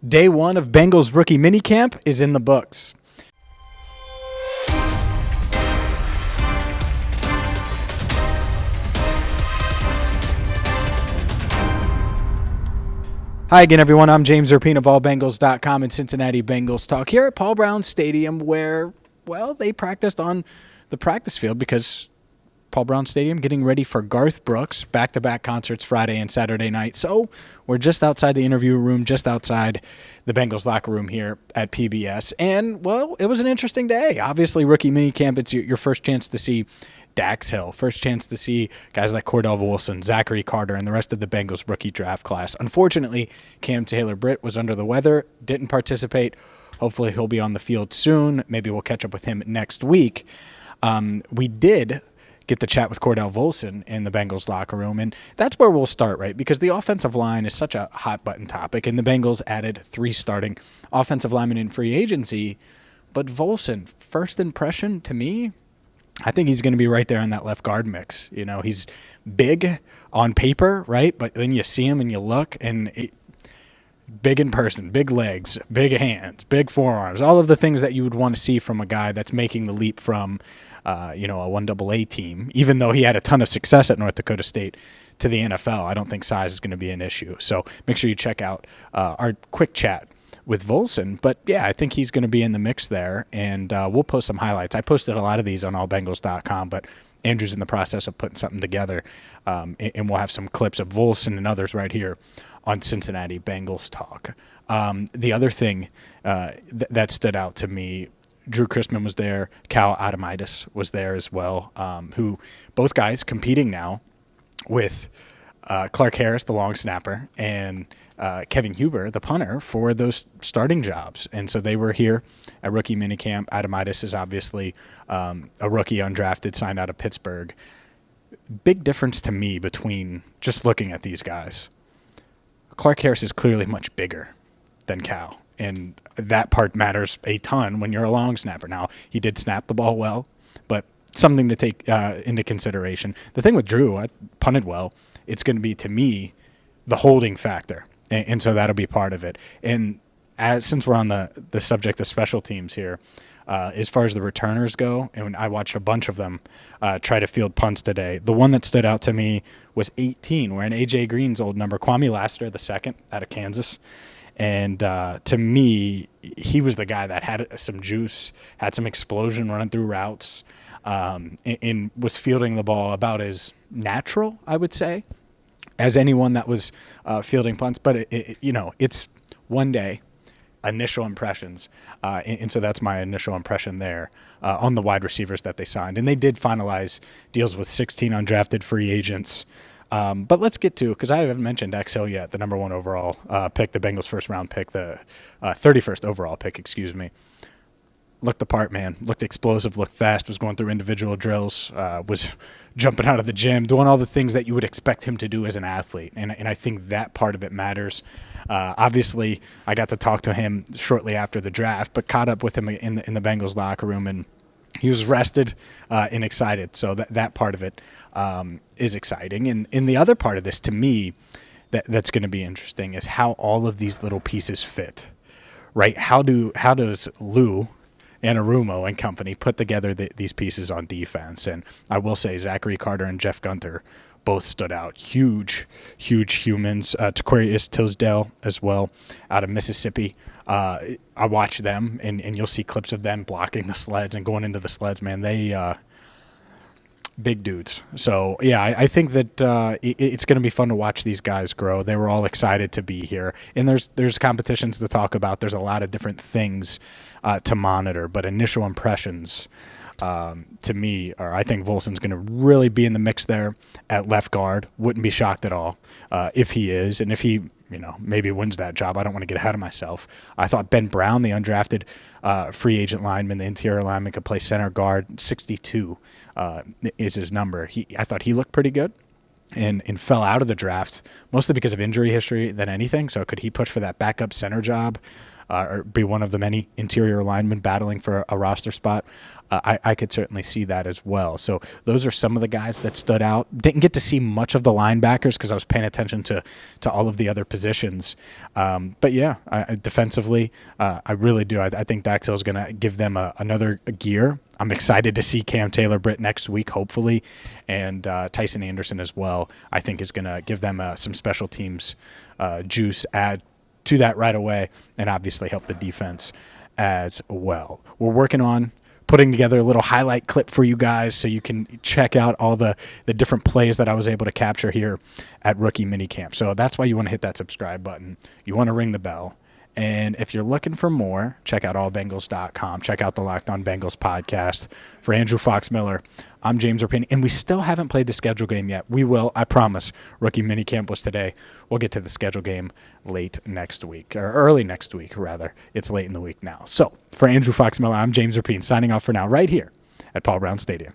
Day one of Bengals rookie minicamp is in the books. Hi again, everyone. I'm James Rapien of allbengals.com and Cincinnati Bengals Talk here at Paul Brown Stadium where, well, they practiced on the practice field because Paul Brown Stadium getting ready for Garth Brooks back-to-back concerts Friday and Saturday night. So we're just outside the interview room, just outside the Bengals locker room here at PBS. And, well, it was an interesting day. Obviously, rookie minicamp, it's your first chance to see Dax Hill, first chance to see guys like Cordell Volson, Zachary Carter, and the rest of the Bengals rookie draft class. Unfortunately, Taylor-Britt was under the weather, didn't participate. Hopefully he'll be on the field soon. Maybe we'll catch up with him next week. We did get the chat with Cordell Volson in the Bengals locker room, and that's where we'll start, right? Because the offensive line is such a hot-button topic, and the Bengals added 3 starting offensive linemen in free agency. But Volson, first impression to me, I think he's going to be right there in that left guard mix. You know, he's big on paper, right? But then you see him and you look, and big in person, big legs, big hands, big forearms, all of the things that you would want to see from a guy that's making the leap from, a 1AA team. Even though he had a ton of success at North Dakota State to the NFL, I don't think size is going to be an issue. So make sure you check out our quick chat with Volson. But, yeah, I think he's going to be in the mix there, and we'll post some highlights. I posted a lot of these on allbengals.com, but Andrew's in the process of putting something together, and we'll have some clips of Volson and others right here on Cincinnati Bengals Talk. The other thing that stood out to me, Drew Chrisman was there, Cal Adamitis was there as well, who both guys competing now with Clark Harris, the long snapper, and Kevin Huber, the punter, for those starting jobs. And so they were here at rookie minicamp. Adamitis is obviously a rookie undrafted, signed out of Pittsburgh. Big difference to me between just looking at these guys. Clark Harris is clearly much bigger than Cal, and that part matters a ton when you're a long snapper. Now, he did snap the ball well, but something to take into consideration. The thing with Drew, I punted well. It's going to be, to me, the holding factor, and so that'll be part of it. And since we're on the subject of special teams here, as far as the returners go, and I watched a bunch of them try to field punts today, the one that stood out to me was 18, wearing A.J. Green's old number, Kwame Lassiter II out of Kansas. And to me, he was the guy that had some juice, had some explosion running through routes, and was fielding the ball about as natural, I would say, as anyone that was fielding punts. But, it's one day, initial impressions. And so that's my initial impression there on the wide receivers that they signed. And they did finalize deals with 16 undrafted free agents. But let's get to, because I haven't mentioned Dax Hill yet, the number 1 overall pick, the Bengals first-round pick, the 31st overall pick, Looked the part, man. Looked explosive, looked fast, was going through individual drills, was jumping out of the gym, doing all the things that you would expect him to do as an athlete. And I think that part of it matters. Obviously, I got to talk to him shortly after the draft, but caught up with him in the Bengals locker room, and he was rested and excited. So that part of it is exciting. And the other part of this, to me, that's going to be interesting is how all of these little pieces fit, right? How does Lou and Arumo and company put together these pieces on defense? And I will say Zachary Carter and Jeff Gunter both stood out. Huge humans. Taquarius Tisdale as well out of Mississippi. I watch them, and you'll see clips of them blocking the sleds and going into the sleds, man. They big dudes. So, yeah, I think that it's going to be fun to watch these guys grow. They were all excited to be here. And there's competitions to talk about. There's a lot of different things to monitor. But initial impressions, to me, I think Volson's going to really be in the mix there at left guard. Wouldn't be shocked at all if he is. And if he maybe wins that job. I don't want to get ahead of myself. I thought Ben Brown, the undrafted free agent lineman, the interior lineman, could play center guard. 62 is his number. I thought he looked pretty good and fell out of the draft, mostly because of injury history than anything. So could he push for that backup center job? or be one of the many interior linemen battling for a roster spot, I could certainly see that as well. So those are some of the guys that stood out. Didn't get to see much of the linebackers because I was paying attention to all of the other positions. But yeah, defensively, I really do. I think Dax Hill is going to give them another gear. I'm excited to see Cam Taylor-Britt next week, hopefully, and Tyson Anderson as well. I think is going to give them some special teams juice, add to that right away, and obviously help the defense as well. We're working on putting together a little highlight clip for you guys so you can check out all the different plays that I was able to capture here at Rookie Minicamp. So that's why you want to hit that subscribe button. You want to ring the bell. And if you're looking for more, check out allbengals.com. Check out the Locked On Bengals podcast. For Andrew Fox-Miller, I'm James Rapien, and we still haven't played the schedule game yet. We will, I promise. Rookie Minicamp was today. We'll get to the schedule game late next week, or early next week, rather. It's late in the week now. So for Andrew Fox-Miller, I'm James Rapien, signing off for now right here at Paul Brown Stadium.